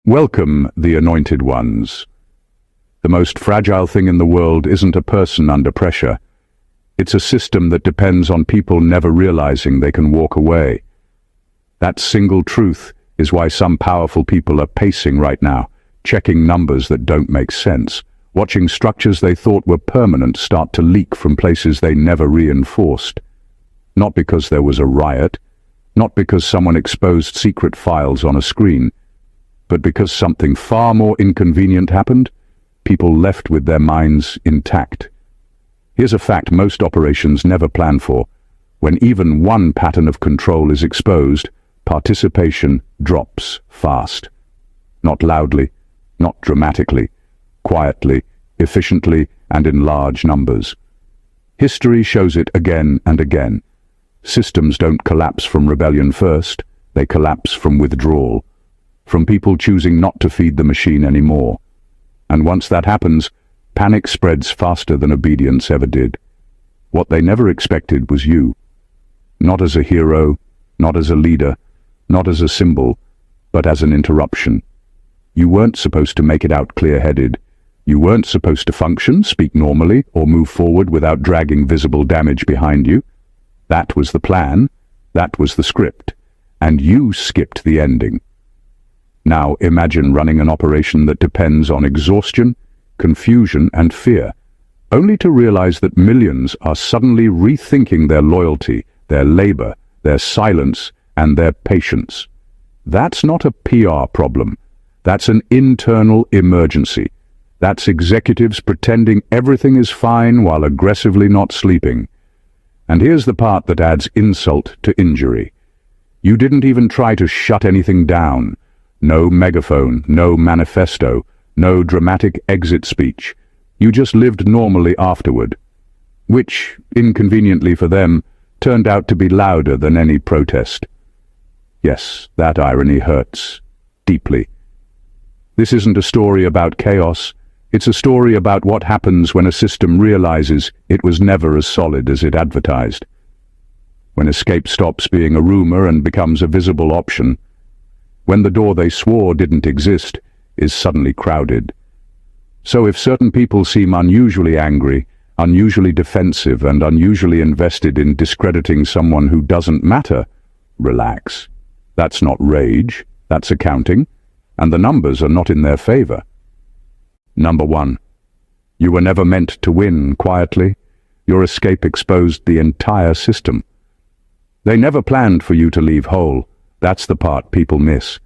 Welcome, the anointed ones. The most fragile thing in the world isn't a person under pressure. It's a system that depends on people never realizing they can walk away. That single truth is why some powerful people are pacing right now, checking numbers that don't make sense, watching structures they thought were permanent start to leak from places they never reinforced. Not because there was a riot, not because someone exposed secret files on a screen, but because something far more inconvenient happened. People left with their minds intact. Here's a fact most operations never plan for. When even one pattern of control is exposed, participation drops fast. Not loudly, not dramatically, quietly, efficiently, and in large numbers. History shows it again and again. Systems don't collapse from rebellion first, they collapse from withdrawal, from people choosing not to feed the machine anymore. And once that happens, panic spreads faster than obedience ever did. What they never expected was you. Not as a hero, not as a leader, not as a symbol, but as an interruption. You weren't supposed to make it out clear-headed. You weren't supposed to function, speak normally, or move forward without dragging visible damage behind you. That was the plan, that was the script, and you skipped the ending. Now imagine running an operation that depends on exhaustion, confusion, and fear, only to realize that millions are suddenly rethinking their loyalty, their labor, their silence, and their patience. That's not a PR problem. That's an internal emergency. That's executives pretending everything is fine while aggressively not sleeping. And here's the part that adds insult to injury. You didn't even try to shut anything down. No megaphone, no manifesto, no dramatic exit speech. You just lived normally afterward, which, inconveniently for them, turned out to be louder than any protest. Yes, that irony hurts deeply. This isn't a story about chaos. It's a story about what happens when a system realizes it was never as solid as it advertised. When escape stops being a rumor and becomes a visible option. When the door they swore didn't exist is suddenly crowded. So if certain people seem unusually angry, unusually defensive, and unusually invested in discrediting someone who doesn't matter, relax. That's not rage, that's accounting, and the numbers are not in their favor. Number 1. You were never meant to win quietly. Your escape exposed the entire system. They never planned for you to leave whole. That's the part people miss.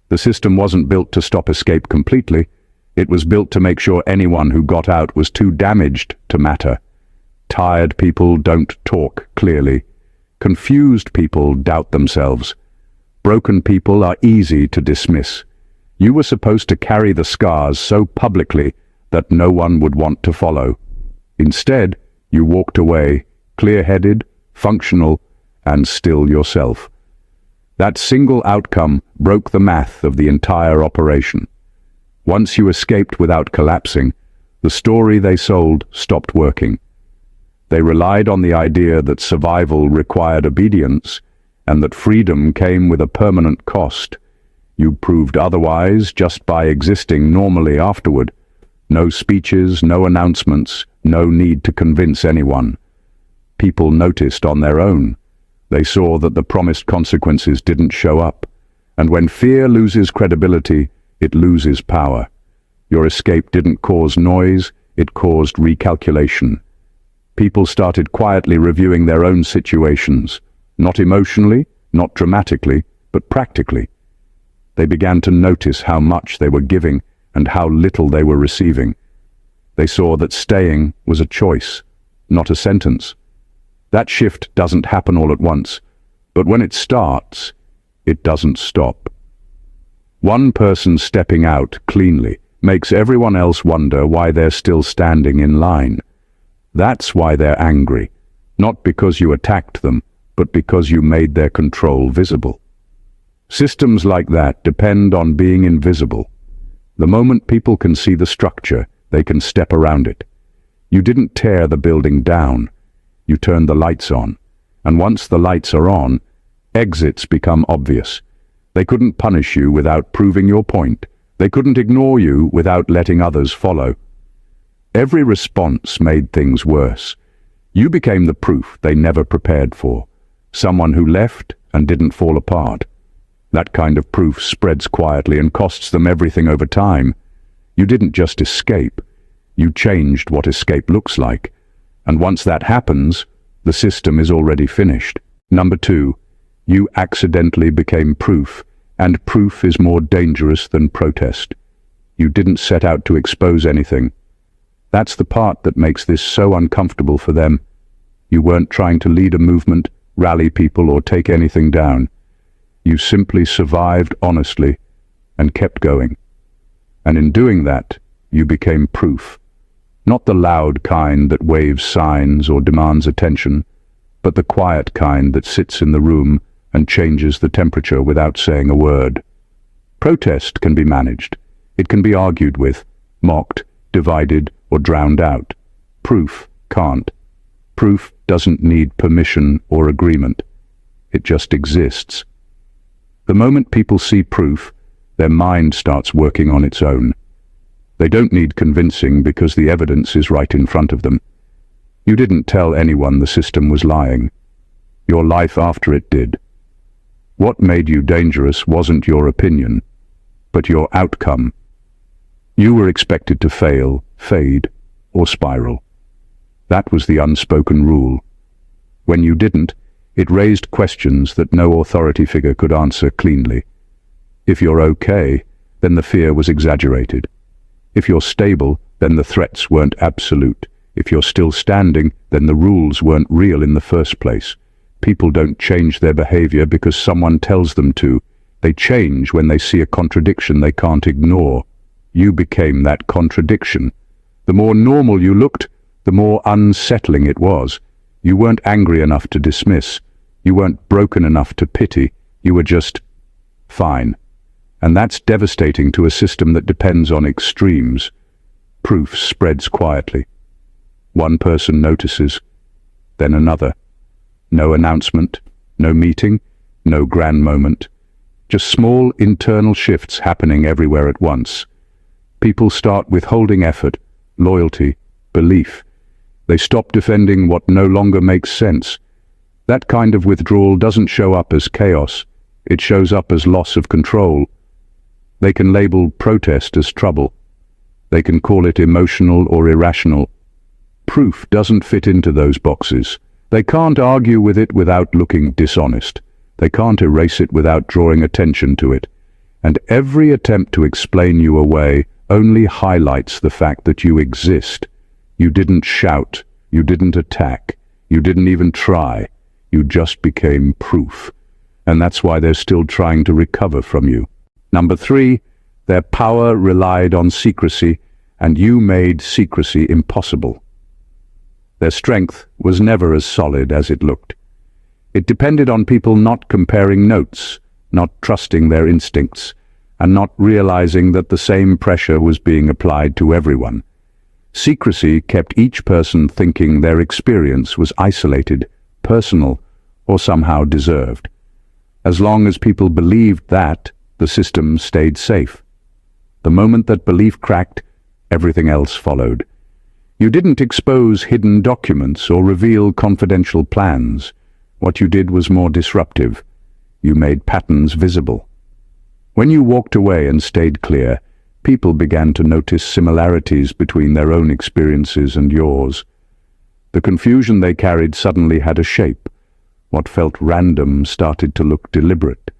The system wasn't built to stop escape completely. It was built to make sure anyone who got out was too damaged to matter. Tired people don't talk clearly. Confused people doubt themselves. Broken people are easy to dismiss. You were supposed to carry the scars so publicly that no one would want to follow. Instead, you walked away, clear-headed, functional, and still yourself. That single outcome broke the math of the entire operation. Once you escaped without collapsing, the story they sold stopped working. They relied on the idea that survival required obedience and that freedom came with a permanent cost. You proved otherwise just by existing normally afterward. No speeches, no announcements, no need to convince anyone. People noticed on their own. They saw that the promised consequences didn't show up, and when fear loses credibility, it loses power. Your escape didn't cause noise, it caused recalculation. People started quietly reviewing their own situations, not emotionally, not dramatically, but practically. They began to notice how much they were giving and how little they were receiving. They saw that staying was a choice, not a sentence. That shift doesn't happen all at once, but when it starts, it doesn't stop. One person stepping out cleanly makes everyone else wonder why they're still standing in line. That's why they're angry, not because you attacked them, but because you made their control visible. Systems like that depend on being invisible. The moment people can see the structure, they can step around it. You didn't tear the building down. You turned the lights on. And once the lights are on, exits become obvious. They couldn't punish you without proving your point, They couldn't ignore you without letting others follow. Every response made things worse. You became the proof they never prepared for. Someone who left and didn't fall apart. That kind of proof spreads quietly and costs them everything over time. You didn't just escape. You changed what escape looks like. And once that happens, the system is already finished. Number 2, you accidentally became proof, and proof is more dangerous than protest. You didn't set out to expose anything. That's the part that makes this so uncomfortable for them. You weren't trying to lead a movement, rally people, or take anything down. You simply survived honestly and kept going. And in doing that, you became proof. Not the loud kind that waves signs or demands attention, but the quiet kind that sits in the room and changes the temperature without saying a word. Protest can be managed. It can be argued with, mocked, divided, or drowned out. Proof can't. Proof doesn't need permission or agreement. It just exists. The moment people see proof, their mind starts working on its own. They don't need convincing because the evidence is right in front of them. You didn't tell anyone the system was lying. Your life after it did. What made you dangerous wasn't your opinion, but your outcome. You were expected to fail, fade, or spiral. That was the unspoken rule. When you didn't, it raised questions that no authority figure could answer cleanly. If you're okay, then the fear was exaggerated. If you're stable, then the threats weren't absolute. If you're still standing, then the rules weren't real in the first place. People don't change their behavior because someone tells them to. They change when they see a contradiction they can't ignore. You became that contradiction. The more normal you looked, the more unsettling it was. You weren't angry enough to dismiss. You weren't broken enough to pity. You were just fine. And that's devastating to a system that depends on extremes. Proof spreads quietly. One person notices, then another. No announcement, no meeting, no grand moment. Just small internal shifts happening everywhere at once. People start withholding effort, loyalty, belief. They stop defending what no longer makes sense. That kind of withdrawal doesn't show up as chaos. It shows up as loss of control. They can label protest as trouble. They can call it emotional or irrational. Proof doesn't fit into those boxes. They can't argue with it without looking dishonest. They can't erase it without drawing attention to it. And every attempt to explain you away only highlights the fact that you exist. You didn't shout. You didn't attack. You didn't even try. You just became proof. And that's why they're still trying to recover from you. Number 3, their power relied on secrecy, and you made secrecy impossible. Their strength was never as solid as it looked. It depended on people not comparing notes, not trusting their instincts, and not realizing that the same pressure was being applied to everyone. Secrecy kept each person thinking their experience was isolated, personal, or somehow deserved. As long as people believed that, the system stayed safe. The moment that belief cracked, everything else followed. You didn't expose hidden documents or reveal confidential plans. What you did was more disruptive. You made patterns visible. When you walked away and stayed clear, people began to notice similarities between their own experiences and yours. The confusion they carried suddenly had a shape. What felt random started to look deliberate.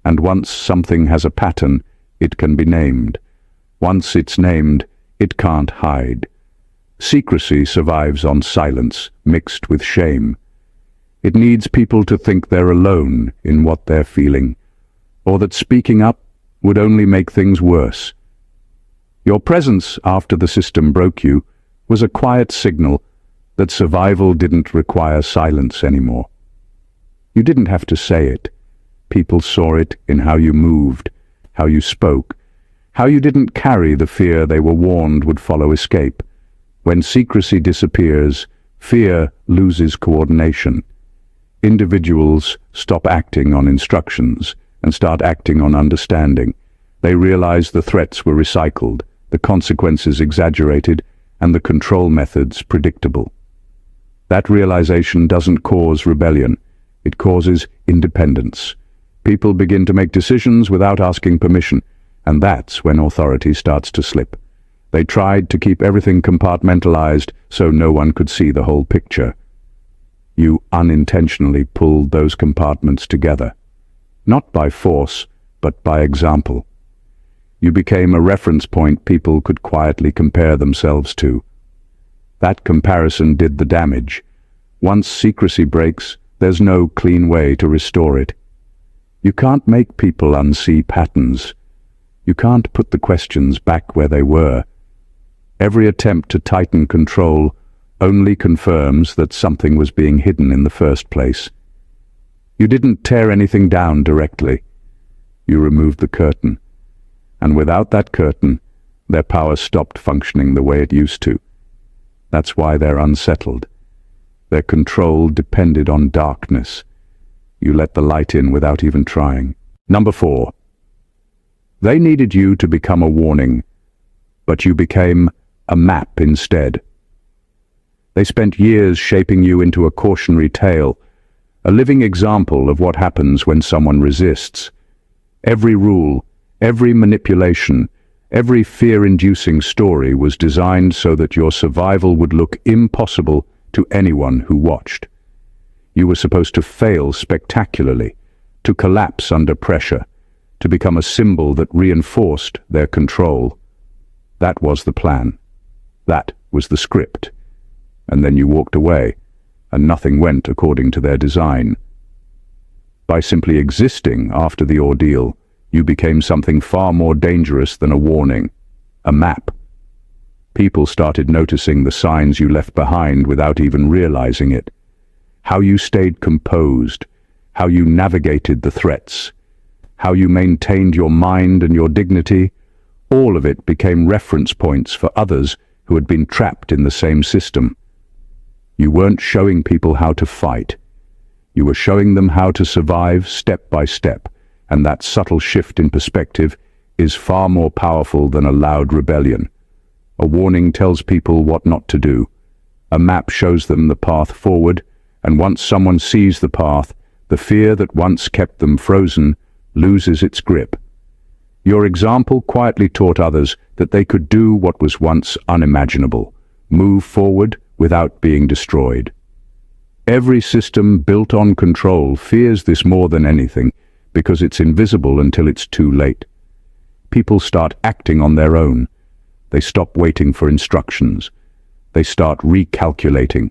And once something has a pattern, it can be named. Once it's named, it can't hide. Secrecy survives on silence, mixed with shame. It needs people to think they're alone in what they're feeling, or that speaking up would only make things worse. Your presence after the system broke you was a quiet signal that survival didn't require silence anymore. You didn't have to say it. People saw it in how you moved, how you spoke, how you didn't carry the fear they were warned would follow escape. When secrecy disappears, fear loses coordination. Individuals stop acting on instructions and start acting on understanding. They realized the threats were recycled, the consequences exaggerated, and the control methods predictable. That realization doesn't cause rebellion. It causes independence. People begin to make decisions without asking permission, and that's when authority starts to slip. They tried to keep everything compartmentalized so no one could see the whole picture. You unintentionally pulled those compartments together, not by force, but by example. You became a reference point people could quietly compare themselves to. That comparison did the damage. Once secrecy breaks, there's no clean way to restore it. You can't make people unsee patterns. You can't put the questions back where they were. Every attempt to tighten control only confirms that something was being hidden in the first place. You didn't tear anything down directly. You removed the curtain. And without that curtain, their power stopped functioning the way it used to. That's why they're unsettled. Their control depended on darkness. You let the light in without even trying. Number 4. They needed you to become a warning, but you became a map instead. They spent years shaping you into a cautionary tale, a living example of what happens when someone resists. Every rule, every manipulation, every fear-inducing story was designed so that your survival would look impossible to anyone who watched. You were supposed to fail spectacularly, to collapse under pressure, to become a symbol that reinforced their control. That was the plan. That was the script. And then you walked away, and nothing went according to their design. By simply existing after the ordeal, you became something far more dangerous than a warning, a map. People started noticing the signs you left behind without even realizing it. How you stayed composed, how you navigated the threats, how you maintained your mind and your dignity, all of it became reference points for others who had been trapped in the same system. You weren't showing people how to fight. You were showing them how to survive step by step, and that subtle shift in perspective is far more powerful than a loud rebellion. A warning tells people what not to do. A map shows them the path forward, and once someone sees the path, the fear that once kept them frozen loses its grip. Your example quietly taught others that they could do what was once unimaginable, move forward without being destroyed. Every system built on control fears this more than anything because it's invisible until it's too late. People start acting on their own. They stop waiting for instructions. They start recalculating.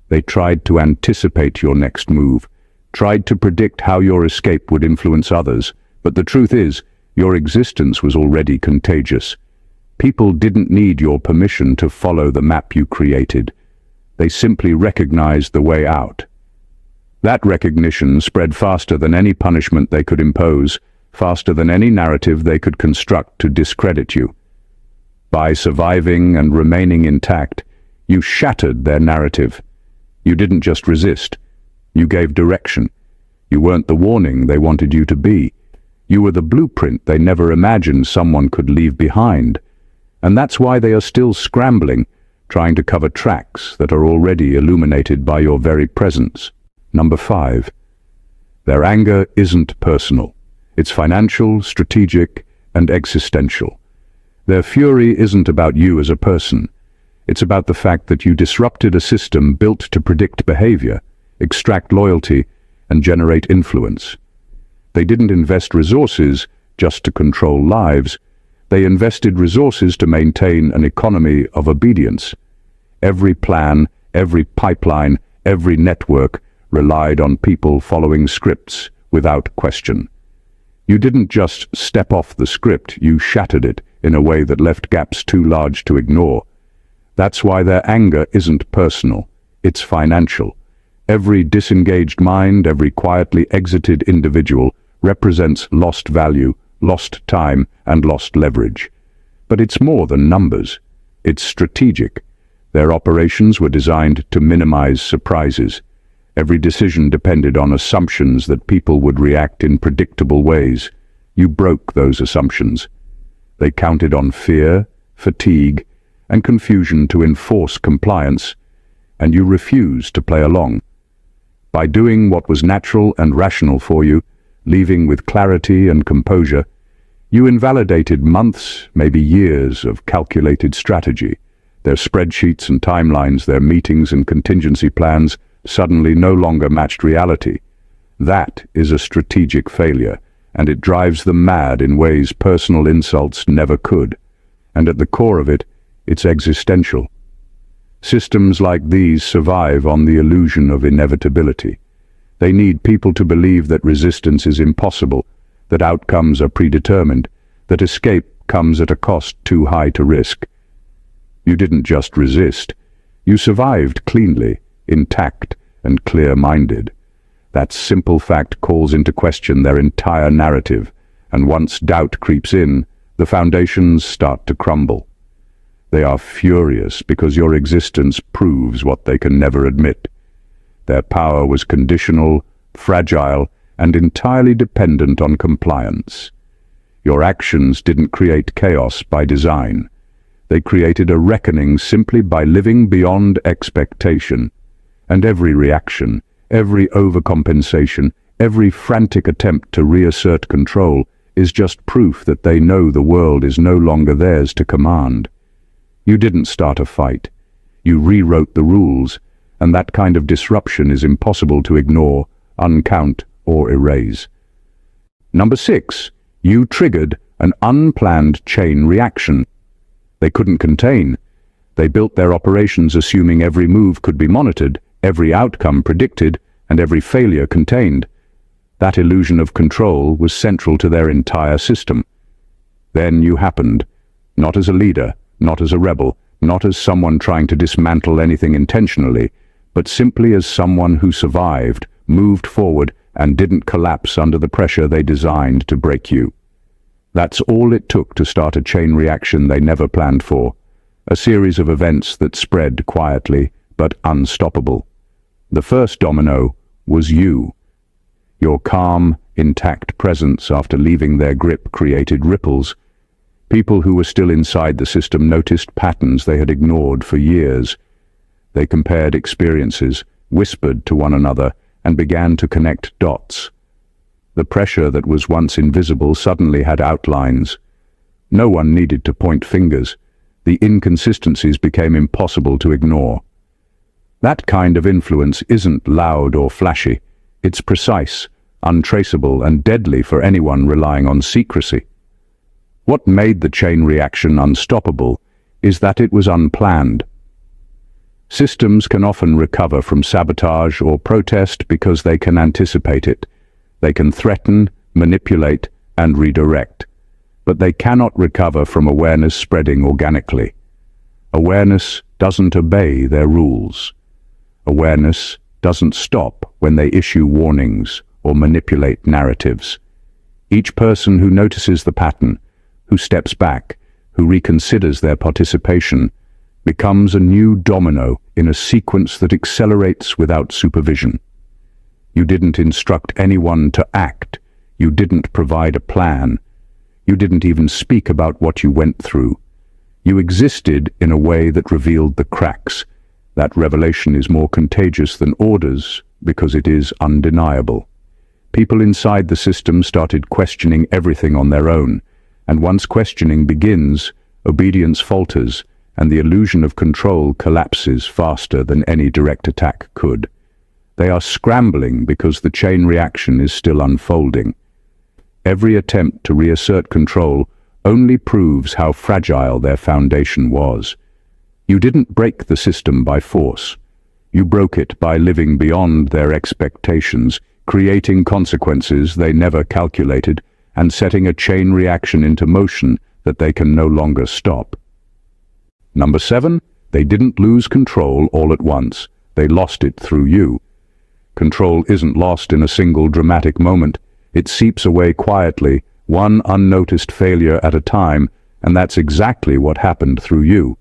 They tried to anticipate your next move, tried to predict how your escape would influence others, but the truth is, your existence was already contagious. People didn't need your permission to follow the map you created. They simply recognized the way out. That recognition spread faster than any punishment they could impose, faster than any narrative they could construct to discredit you. By surviving and remaining intact, you shattered their narrative. You didn't just resist. You gave direction. You weren't the warning they wanted you to be. You were the blueprint they never imagined someone could leave behind. And that's why they are still scrambling, trying to cover tracks that are already illuminated by your very presence. Number 5. Their anger isn't personal. It's financial, strategic, and existential. Their fury isn't about you as a person. It's about the fact that you disrupted a system built to predict behavior, extract loyalty, and generate influence. They didn't invest resources just to control lives. They invested resources to maintain an economy of obedience. Every plan, every pipeline, every network relied on people following scripts without question. You didn't just step off the script, you shattered it in a way that left gaps too large to ignore. That's why their anger isn't personal, it's financial. Every disengaged mind, every quietly exited individual represents lost value, lost time, and lost leverage. But it's more than numbers. It's strategic. Their operations were designed to minimize surprises. Every decision depended on assumptions that people would react in predictable ways. You broke those assumptions. They counted on fear, fatigue, and confusion to enforce compliance, and you refused to play along. By doing what was natural and rational for you, leaving with clarity and composure, you invalidated months, maybe years of calculated strategy. Their spreadsheets and timelines, their meetings and contingency plans suddenly no longer matched reality. That is a strategic failure, and it drives them mad in ways personal insults never could. And at the core of it, it's existential. Systems like these survive on the illusion of inevitability. They need people to believe that resistance is impossible, that outcomes are predetermined, that escape comes at a cost too high to risk. You didn't just resist. You survived cleanly, intact, and clear-minded. That simple fact calls into question their entire narrative, and once doubt creeps in, the foundations start to crumble. They are furious because your existence proves what they can never admit. Their power was conditional, fragile, and entirely dependent on compliance. Your actions didn't create chaos by design. They created a reckoning simply by living beyond expectation. And every reaction, every overcompensation, every frantic attempt to reassert control is just proof that they know the world is no longer theirs to command. You didn't start a fight. You rewrote the rules, and that kind of disruption is impossible to ignore, uncount, or erase. Number 6, you triggered an unplanned chain reaction. They couldn't contain. They built their operations assuming every move could be monitored, every outcome predicted, and every failure contained. That illusion of control was central to their entire system. Then you happened, not as a leader, not as a rebel, not as someone trying to dismantle anything intentionally, but simply as someone who survived, moved forward, and didn't collapse under the pressure they designed to break you. That's all it took to start a chain reaction they never planned for, a series of events that spread quietly but unstoppable. The first domino was you. Your calm, intact presence after leaving their grip created ripples. People who were still inside the system noticed patterns they had ignored for years. They compared experiences, whispered to one another, and began to connect dots. The pressure that was once invisible suddenly had outlines. No one needed to point fingers. The inconsistencies became impossible to ignore. That kind of influence isn't loud or flashy. It's precise, untraceable, and deadly for anyone relying on secrecy. What made the chain reaction unstoppable is that it was unplanned. Systems can often recover from sabotage or protest because they can anticipate it. They can threaten, manipulate, and redirect. But they cannot recover from awareness spreading organically. Awareness doesn't obey their rules. Awareness doesn't stop when they issue warnings or manipulate narratives. Each person who notices the pattern, who steps back, who reconsiders their participation, becomes a new domino in a sequence that accelerates without supervision. You didn't instruct anyone to act. You didn't provide a plan. You didn't even speak about what you went through. You existed in a way that revealed the cracks. That revelation is more contagious than orders because it is undeniable. People inside the system started questioning everything on their own, and once questioning begins, obedience falters, and the illusion of control collapses faster than any direct attack could. They are scrambling because the chain reaction is still unfolding. Every attempt to reassert control only proves how fragile their foundation was. You didn't break the system by force. You broke it by living beyond their expectations, creating consequences they never calculated, and setting a chain reaction into motion that they can no longer stop. Number 7, they didn't lose control all at once. They lost it through you. Control isn't lost in a single dramatic moment. It seeps away quietly, one unnoticed failure at a time, and that's exactly what happened through you.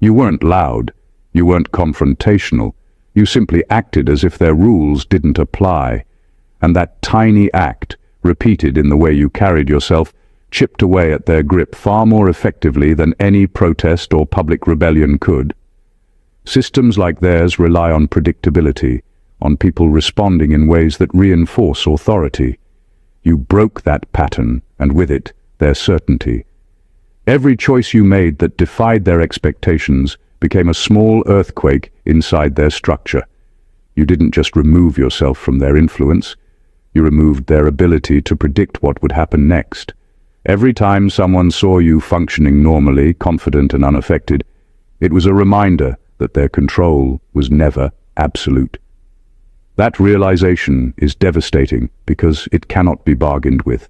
You weren't loud. You weren't confrontational. You simply acted as if their rules didn't apply. And that tiny act, repeated in the way you carried yourself, chipped away at their grip far more effectively than any protest or public rebellion could. Systems like theirs rely on predictability, on people responding in ways that reinforce authority. You broke that pattern, and with it, their certainty. Every choice you made that defied their expectations became a small earthquake inside their structure. You didn't just remove yourself from their influence, you removed their ability to predict what would happen next. Every time someone saw you functioning normally, confident and unaffected, it was a reminder that their control was never absolute. That realization is devastating because it cannot be bargained with.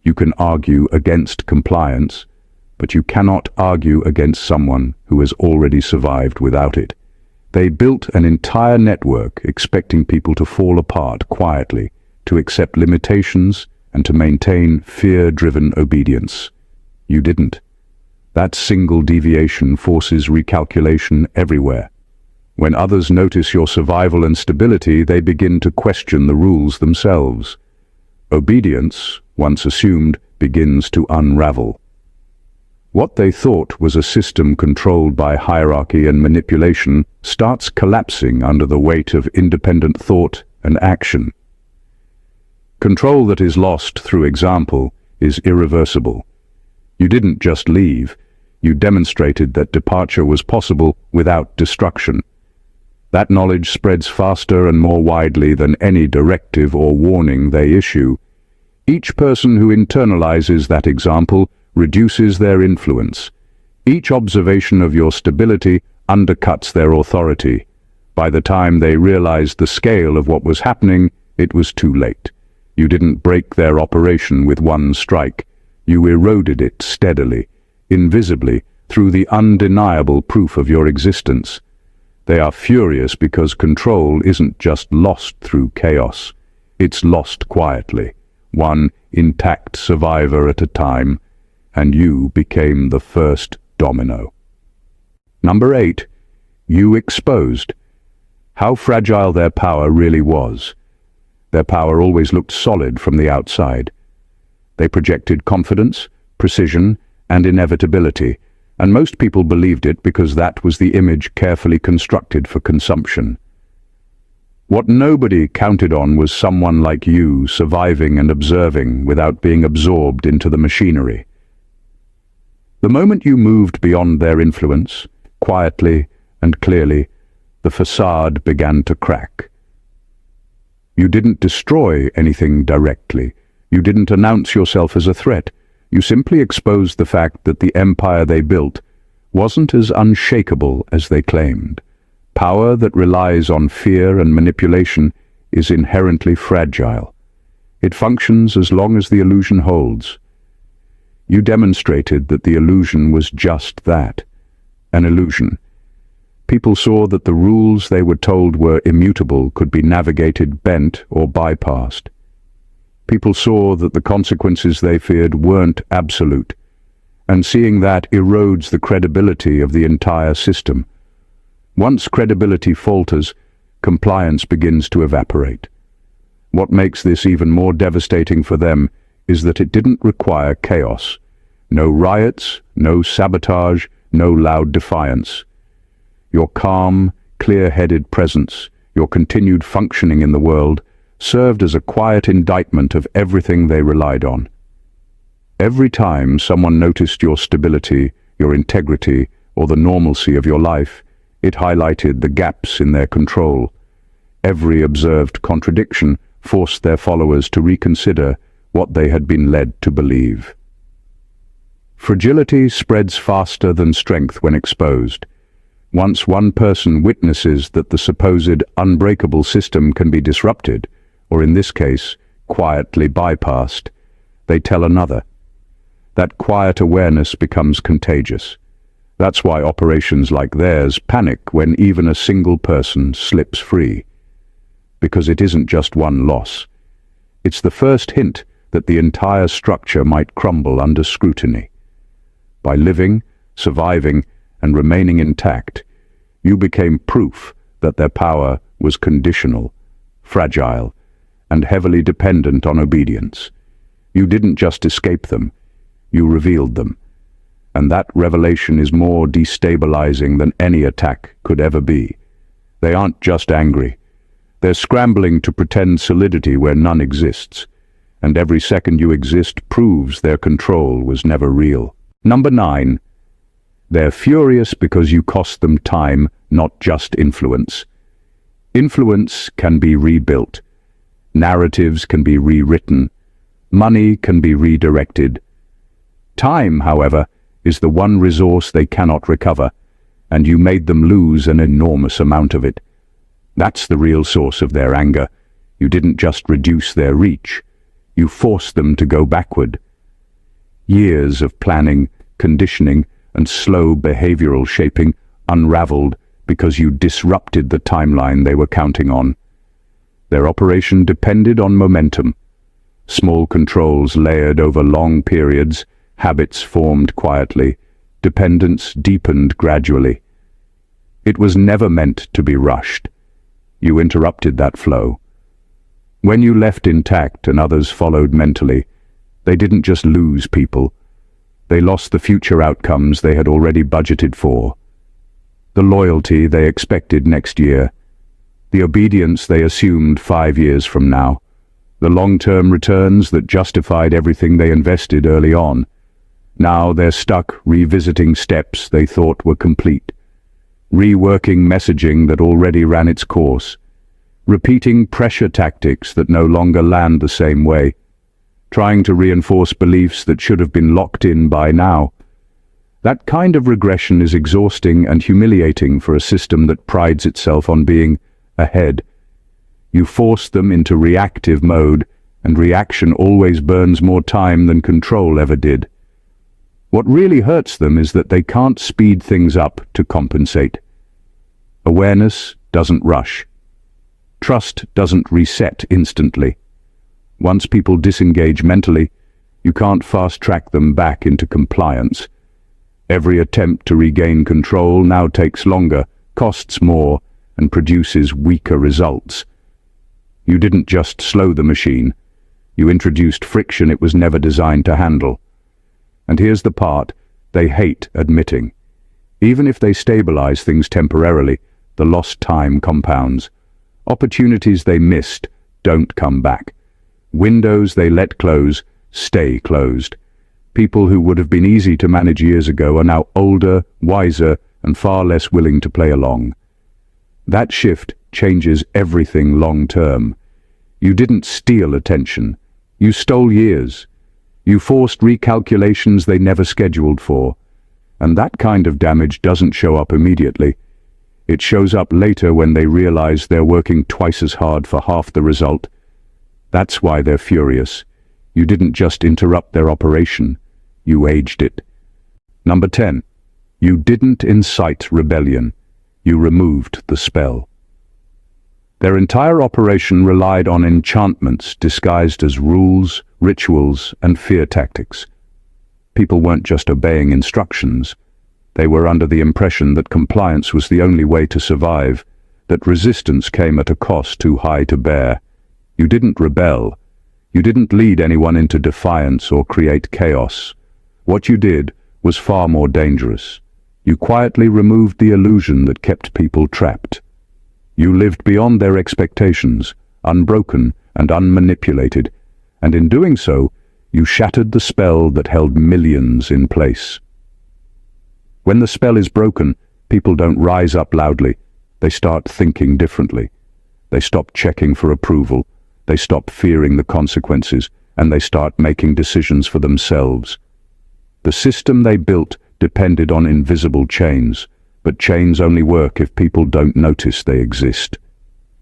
You can argue against compliance, but you cannot argue against someone who has already survived without it. They built an entire network expecting people to fall apart quietly, to accept limitations, and to maintain fear-driven obedience. You didn't. That single deviation forces recalculation everywhere. When others notice your survival and stability, they begin to question the rules themselves. Obedience, once assumed, begins to unravel. What they thought was a system controlled by hierarchy and manipulation starts collapsing under the weight of independent thought and action. Control that is lost through example is irreversible. You didn't just leave, you demonstrated that departure was possible without destruction. That knowledge spreads faster and more widely than any directive or warning they issue. Each person who internalizes that example reduces their influence. Each observation of your stability undercuts their authority. By the time they realized the scale of what was happening, it was too late. You didn't break their operation with one strike. You eroded it steadily, invisibly, through the undeniable proof of your existence. They are furious because control isn't just lost through chaos. It's lost quietly, one intact survivor at a time, and you became the first domino. Number 8. You exposed how fragile their power really was. Their power always looked solid from the outside. They projected confidence, precision, and inevitability, and most people believed it because that was the image carefully constructed for consumption. What nobody counted on was someone like you surviving and observing without being absorbed into the machinery. The moment you moved beyond their influence, quietly and clearly, the facade began to crack. You didn't destroy anything directly. You didn't announce yourself as a threat. You simply exposed the fact that the empire they built wasn't as unshakable as they claimed. Power that relies on fear and manipulation is inherently fragile. It functions as long as the illusion holds. You demonstrated that the illusion was just that, an illusion. People saw that the rules they were told were immutable could be navigated, bent, or bypassed. People saw that the consequences they feared weren't absolute, and seeing that erodes the credibility of the entire system. Once credibility falters, compliance begins to evaporate. What makes this even more devastating for them is that it didn't require chaos. No riots, no sabotage, no loud defiance. Your calm, clear-headed presence, your continued functioning in the world, served as a quiet indictment of everything they relied on. Every time someone noticed your stability, your integrity, or the normalcy of your life, it highlighted the gaps in their control. Every observed contradiction forced their followers to reconsider what they had been led to believe. Fragility spreads faster than strength when exposed. Once one person witnesses that the supposed unbreakable system can be disrupted, or in this case, quietly bypassed, they tell another. That quiet awareness becomes contagious. That's why operations like theirs panic when even a single person slips free. Because it isn't just one loss. It's the first hint that the entire structure might crumble under scrutiny. By living, surviving, and remaining intact, you became proof that their power was conditional, fragile, and heavily dependent on obedience. You didn't just escape them, you revealed them. And that revelation is more destabilizing than any attack could ever be. They aren't just angry. They're scrambling to pretend solidity where none exists. And every second you exist proves their control was never real. Number 9. They're furious because you cost them time, not just influence. Influence can be rebuilt. Narratives can be rewritten. Money can be redirected. Time, however, is the one resource they cannot recover, and you made them lose an enormous amount of it. That's the real source of their anger. You didn't just reduce their reach. You forced them to go backward. Years of planning, conditioning, and slow behavioral shaping unraveled because you disrupted the timeline they were counting on. Their operation depended on momentum. Small controls layered over long periods, habits formed quietly, dependence deepened gradually. It was never meant to be rushed. You interrupted that flow. When you left intact and others followed mentally, they didn't just lose people. They lost the future outcomes they had already budgeted for. The loyalty they expected next year. The obedience they assumed 5 years from now. The long-term returns that justified everything they invested early on. Now they're stuck revisiting steps they thought were complete. Reworking messaging that already ran its course. Repeating pressure tactics that no longer land the same way. Trying to reinforce beliefs that should have been locked in by now. That kind of regression is exhausting and humiliating for a system that prides itself on being ahead. You force them into reactive mode, and reaction always burns more time than control ever did. What really hurts them is that they can't speed things up to compensate. Awareness doesn't rush. Trust doesn't reset instantly. Once people disengage mentally, you can't fast-track them back into compliance. Every attempt to regain control now takes longer, costs more, and produces weaker results. You didn't just slow the machine. You introduced friction it was never designed to handle. And here's the part they hate admitting. Even if they stabilize things temporarily, the lost time compounds. Opportunities they missed don't come back. Windows they let close stay closed. People who would have been easy to manage years ago are now older, wiser, and far less willing to play along. That shift changes everything long-term. You didn't steal attention. You stole years. You forced recalculations they never scheduled for. And that kind of damage doesn't show up immediately. It shows up later when they realize they're working twice as hard for half the result. That's why they're furious. You didn't just interrupt their operation. You aged it. Number 10. You didn't incite rebellion. You removed the spell. Their entire operation relied on enchantments disguised as rules, rituals, and fear tactics. People weren't just obeying instructions. They were under the impression that compliance was the only way to survive, that resistance came at a cost too high to bear. You didn't rebel. You didn't lead anyone into defiance or create chaos. What you did was far more dangerous. You quietly removed the illusion that kept people trapped. You lived beyond their expectations, unbroken and unmanipulated, and in doing so, you shattered the spell that held millions in place. When the spell is broken, people don't rise up loudly. They start thinking differently. They stop checking for approval. They stop fearing the consequences, and they start making decisions for themselves. The system they built depended on invisible chains, but chains only work if people don't notice they exist.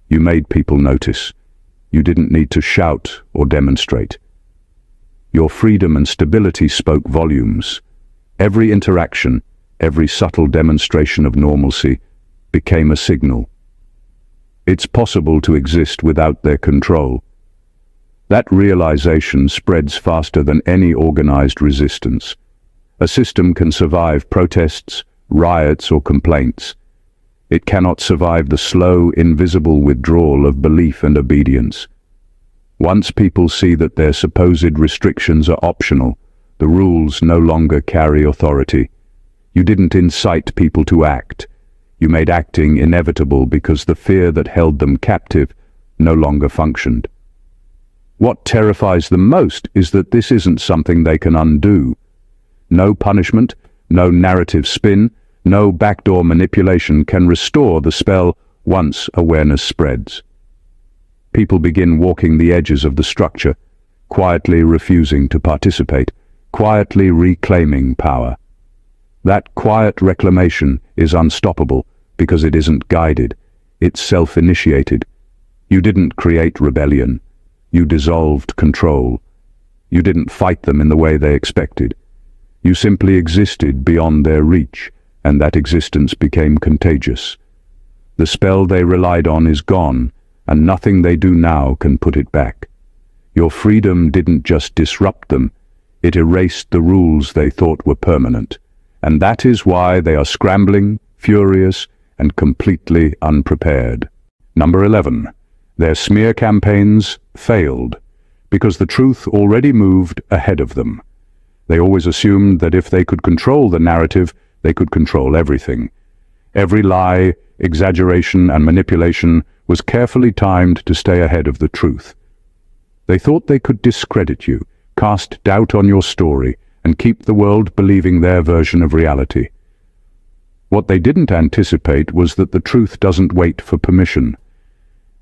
You made people notice. You didn't need to shout or demonstrate. Your freedom and stability spoke volumes. Every interaction, every subtle demonstration of normalcy became a signal. It's possible to exist without their control. That realization spreads faster than any organized resistance. A system can survive protests, riots, or complaints. It cannot survive the slow, invisible withdrawal of belief and obedience. Once people see that their supposed restrictions are optional, the rules no longer carry authority. You didn't incite people to act. You made acting inevitable because the fear that held them captive no longer functioned. What terrifies them most is that this isn't something they can undo. No punishment, no narrative spin, no backdoor manipulation can restore the spell once awareness spreads. People begin walking the edges of the structure, quietly refusing to participate, quietly reclaiming power. That quiet reclamation is unstoppable because it isn't guided, it's self-initiated. You didn't create rebellion. You dissolved control. You didn't fight them in the way they expected. You simply existed beyond their reach, and that existence became contagious. The spell they relied on is gone, and nothing they do now can put it back. Your freedom didn't just disrupt them, it erased the rules they thought were permanent. And that is why they are scrambling, furious, and completely unprepared. Number 11. Their smear campaigns failed because the truth already moved ahead of them. They always assumed that if they could control the narrative, they could control everything. Every lie, exaggeration, and manipulation was carefully timed to stay ahead of the truth. They thought they could discredit you, cast doubt on your story, and keep the world believing their version of reality. What they didn't anticipate was that the truth doesn't wait for permission.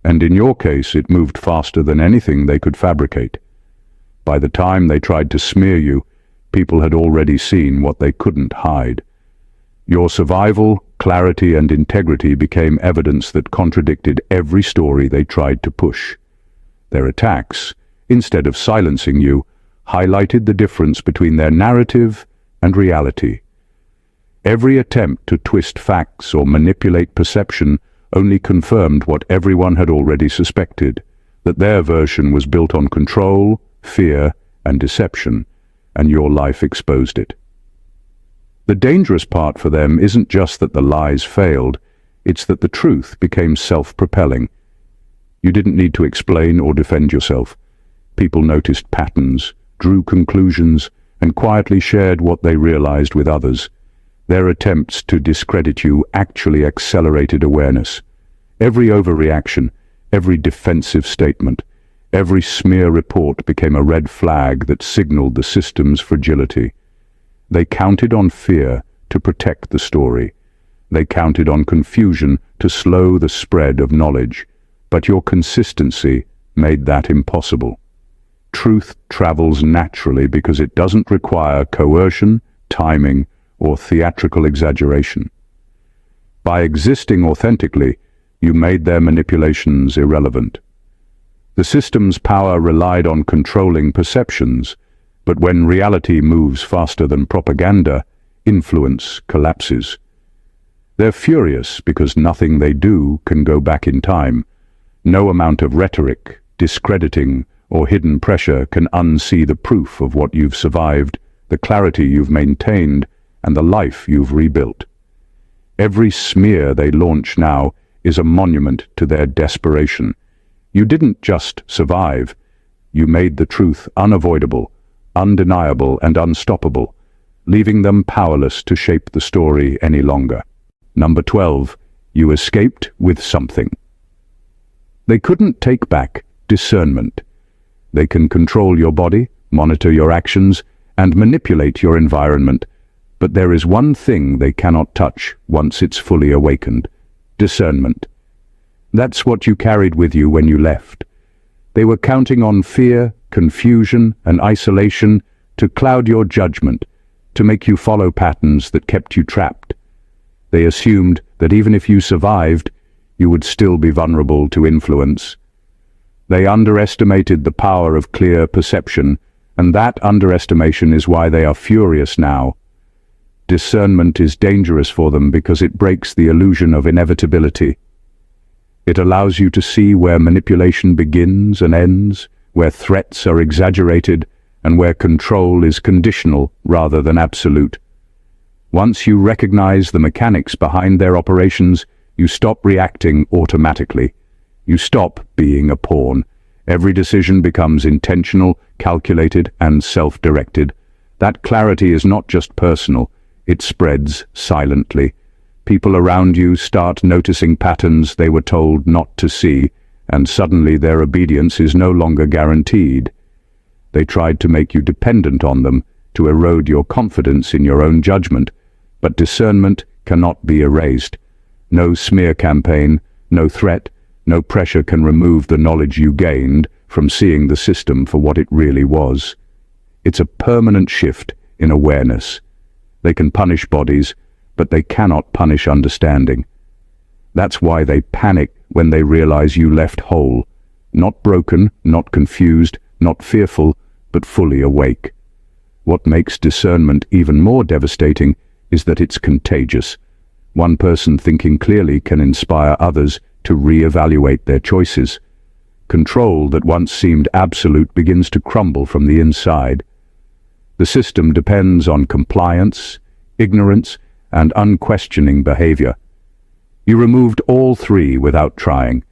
And in your case, it moved faster than anything they could fabricate. By the time they tried to smear you, people had already seen what they couldn't hide. Your survival, clarity, and integrity became evidence that contradicted every story they tried to push. Their attacks, instead of silencing you, highlighted the difference between their narrative and reality. Every attempt to twist facts or manipulate perception only confirmed what everyone had already suspected, that their version was built on control, fear, and deception, and your life exposed it. The dangerous part for them isn't just that the lies failed, it's that the truth became self-propelling. You didn't need to explain or defend yourself. People noticed patterns, drew conclusions, and quietly shared what they realized with others. Their attempts to discredit you actually accelerated awareness. Every overreaction, every defensive statement, every smear report became a red flag that signaled the system's fragility. They counted on fear to protect the story. They counted on confusion to slow the spread of knowledge. But your consistency made that impossible. Truth travels naturally because it doesn't require coercion, timing, or theatrical exaggeration. By existing authentically, you made their manipulations irrelevant. The system's power relied on controlling perceptions, but when reality moves faster than propaganda, influence collapses. They're furious because nothing they do can go back in time. No amount of rhetoric, discrediting, or hidden pressure can unsee the proof of what you've survived, the clarity you've maintained, and the life you've rebuilt. Every smear they launch now is a monument to their desperation. You didn't just survive, you made the truth unavoidable, undeniable, and unstoppable, leaving them powerless to shape the story any longer. Number 12. You escaped with something. They couldn't take back discernment. They can control your body, monitor your actions, and manipulate your environment. But there is one thing they cannot touch once it's fully awakened: discernment. That's what you carried with you when you left. They were counting on fear, confusion, and isolation to cloud your judgment, to make you follow patterns that kept you trapped. They assumed that even if you survived, you would still be vulnerable to influence. They underestimated the power of clear perception, and that underestimation is why they are furious now. Discernment is dangerous for them because it breaks the illusion of inevitability. It allows you to see where manipulation begins and ends, where threats are exaggerated, and where control is conditional rather than absolute. Once you recognize the mechanics behind their operations, you stop reacting automatically. You stop being a pawn, Every decision becomes intentional, calculated, and self-directed. That clarity is not just personal, it spreads silently. People around you start noticing patterns they were told not to see, and suddenly their obedience is no longer guaranteed. They tried to make you dependent on them, to erode your confidence in your own judgment, but discernment cannot be erased. No smear campaign, no threat, no pressure can remove the knowledge you gained from seeing the system for what it really was. It's a permanent shift in awareness. They can punish bodies, but they cannot punish understanding. That's why they panic when they realize you left whole, not broken, not confused, not fearful, but fully awake. What makes discernment even more devastating is that it's contagious. One person thinking clearly can inspire others to re-evaluate their choices. Control that once seemed absolute begins to crumble from the inside. The system depends on compliance, ignorance, and unquestioning behavior. You removed all three without trying.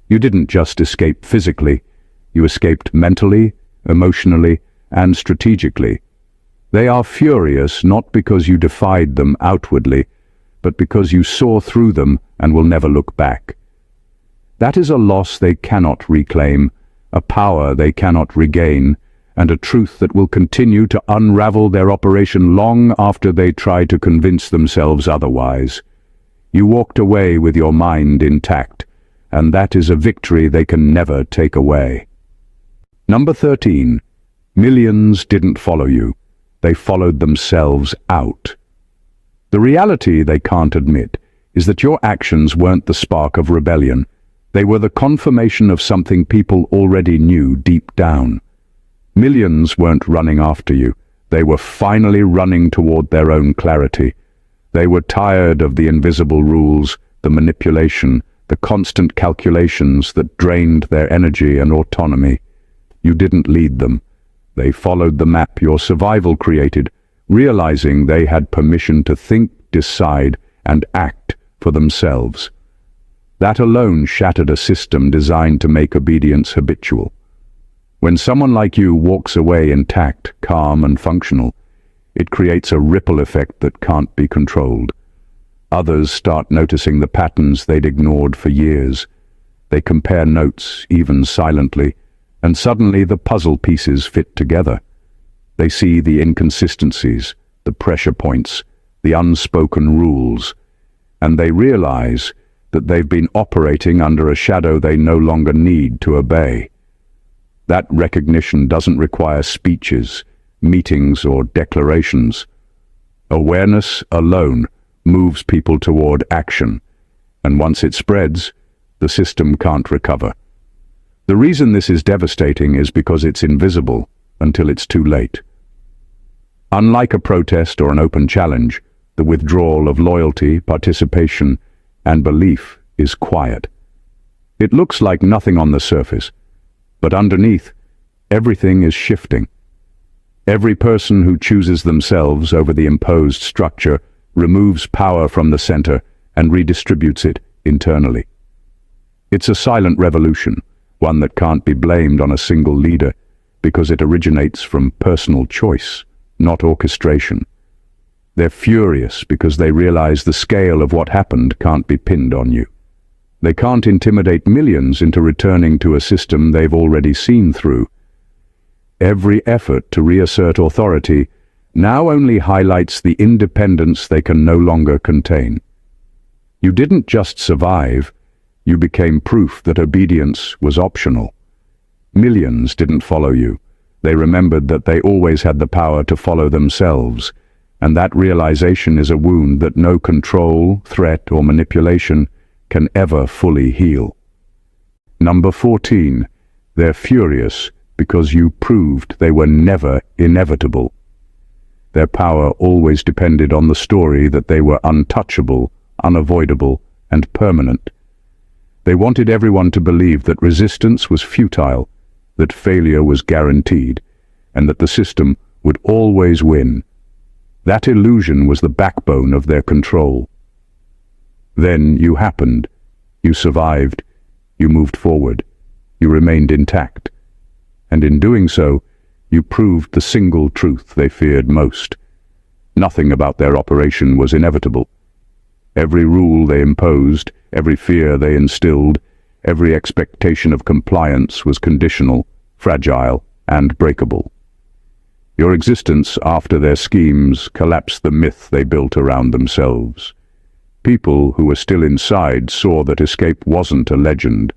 You didn't just escape physically, you escaped mentally, emotionally, and strategically. They are furious not because you defied them outwardly, but because you saw through them and will never look back. That is a loss they cannot reclaim, a power they cannot regain, and a truth that will continue to unravel their operation long after they try to convince themselves otherwise. You walked away with your mind intact, and that is a victory they can never take away. Number 13. Millions didn't follow you. They followed themselves out. The reality they can't admit is that your actions weren't the spark of rebellion. They were the confirmation of something people already knew deep down. Millions weren't running after you. They were finally running toward their own clarity. They were tired of the invisible rules, the manipulation, the constant calculations that drained their energy and autonomy. You didn't lead them. They followed the map your survival created, realizing they had permission to think, decide, and act for themselves. That alone shattered a system designed to make obedience habitual. When someone like you walks away intact, calm, and functional, it creates a ripple effect that can't be controlled. Others start noticing the patterns they'd ignored for years. They compare notes, even silently, and suddenly the puzzle pieces fit together. They see the inconsistencies, the pressure points, the unspoken rules, and they realize that they've been operating under a shadow they no longer need to obey. That recognition doesn't require speeches, meetings, or declarations. Awareness alone moves people toward action, and once it spreads, the system can't recover. The reason this is devastating is because it's invisible until it's too late. Unlike a protest or an open challenge, the withdrawal of loyalty, participation, and belief is quiet. It looks like nothing on the surface, but underneath, everything is shifting. Every person who chooses themselves over the imposed structure removes power from the center and redistributes it internally. It's a silent revolution, one that can't be blamed on a single leader, because it originates from personal choice, not orchestration. They're furious because they realize the scale of what happened can't be pinned on you. They can't intimidate millions into returning to a system they've already seen through. Every effort to reassert authority now only highlights the independence they can no longer contain. You didn't just survive, you became proof that obedience was optional. Millions didn't follow you. They remembered that they always had the power to follow themselves, and that realization is a wound that no control, threat, or manipulation can ever fully heal. Number 14. They're furious because you proved they were never inevitable. Their power always depended on the story that they were untouchable, unavoidable, and permanent. They wanted everyone to believe that resistance was futile, that failure was guaranteed, and that the system would always win. That illusion was the backbone of their control. Then you happened. You survived. You moved forward. you remained intact. And in doing so, you proved the single truth they feared most. Nothing about their operation was inevitable. Every rule they imposed, every fear they instilled, every expectation of compliance was conditional, fragile, and breakable. Your existence after their schemes collapsed the myth they built around themselves. People who were still inside saw that escape wasn't a legend,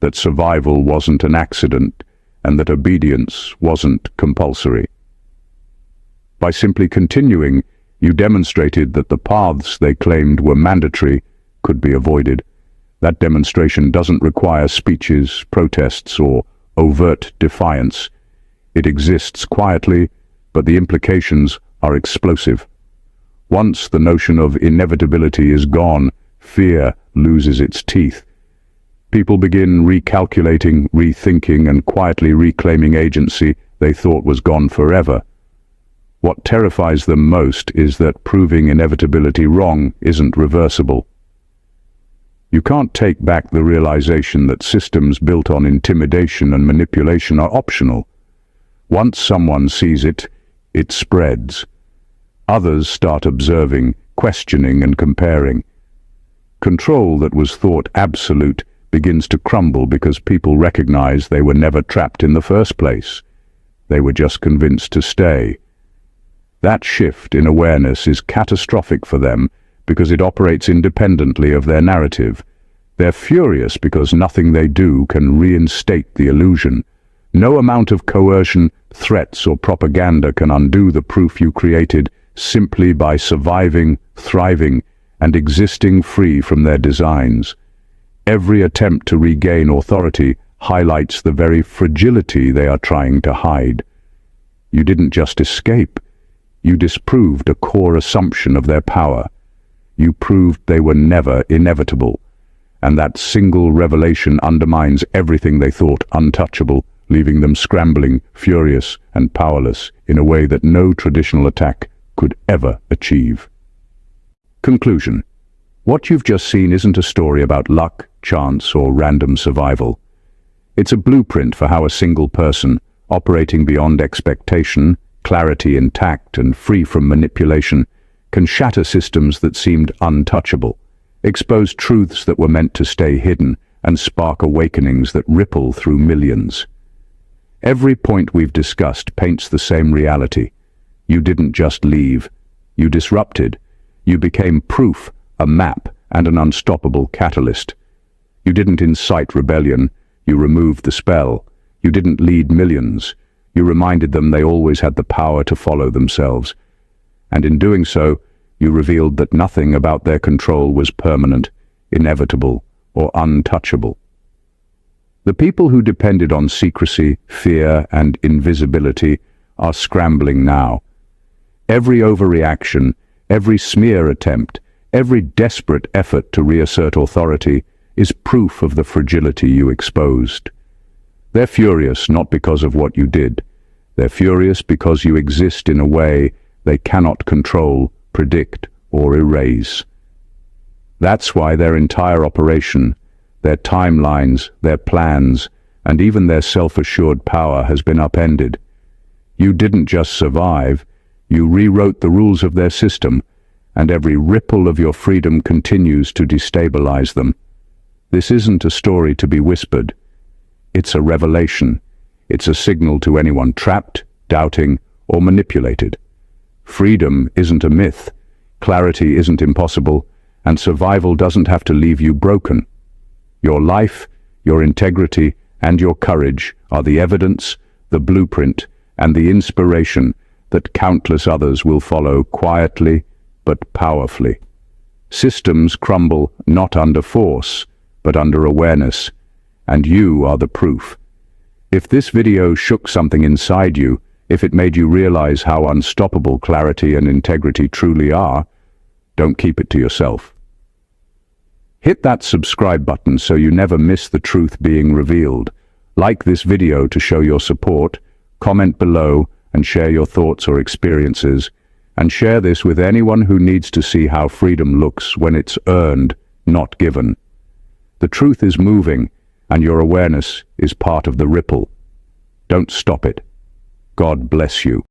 that survival wasn't an accident, and that obedience wasn't compulsory. By simply continuing, you demonstrated that the paths they claimed were mandatory could be avoided. That demonstration doesn't require speeches, protests, or overt defiance. It exists quietly, but the implications are explosive. Once the notion of inevitability is gone, fear loses its teeth. People begin recalculating, rethinking, and quietly reclaiming agency they thought was gone forever. What terrifies them most is that proving inevitability wrong isn't reversible. You can't take back the realization that systems built on intimidation and manipulation are optional. Once someone sees it, it spreads. Others start observing, questioning, and comparing. Control that was thought absolute begins to crumble because people recognize they were never trapped in the first place. They were just convinced to stay. That shift in awareness is catastrophic for them because it operates independently of their narrative. They're furious because nothing they do can reinstate the illusion. No amount of coercion, threats, or propaganda can undo the proof you created simply by surviving, thriving, and existing free from their designs. Every attempt to regain authority highlights the very fragility they are trying to hide. You didn't just escape. You disproved a core assumption of their power. You proved they were never inevitable, and that single revelation undermines everything they thought untouchable, leaving them scrambling, furious, and powerless in a way that no traditional attack could ever achieve. Conclusion. What you've just seen isn't a story about luck, chance, or random survival. It's a blueprint for how a single person, operating beyond expectation, clarity intact and free from manipulation, can shatter systems that seemed untouchable, expose truths that were meant to stay hidden, and spark awakenings that ripple through millions. Every point we've discussed paints the same reality. You didn't just leave. You disrupted. You became proof, a map, and an unstoppable catalyst. You didn't incite rebellion. You removed the spell. You didn't lead millions. You reminded them they always had the power to follow themselves. And in doing so, you revealed that nothing about their control was permanent, inevitable, or untouchable. The people who depended on secrecy, fear, and invisibility are scrambling now. Every overreaction, every smear attempt, every desperate effort to reassert authority is proof of the fragility you exposed. They're furious not because of what you did. They're furious because you exist in a way they cannot control, predict, or erase. That's why their entire operation, their timelines, their plans, and even their self-assured power has been upended. You didn't just survive, you rewrote the rules of their system, and every ripple of your freedom continues to destabilize them. This isn't a story to be whispered. It's a revelation. It's a signal to anyone trapped, doubting, or manipulated. Freedom isn't a myth, clarity isn't impossible, and survival doesn't have to leave you broken. Your life, your integrity, and your courage are the evidence, the blueprint, and the inspiration that countless others will follow quietly but powerfully. Systems crumble not under force, but under awareness, and you are the proof. If this video shook something inside you, if it made you realize how unstoppable clarity and integrity truly are, don't keep it to yourself. Hit that subscribe button so you never miss the truth being revealed. Like this video to show your support, comment below and share your thoughts or experiences, and share this with anyone who needs to see how freedom looks when it's earned, not given. The truth is moving, and your awareness is part of the ripple. Don't stop it. God bless you.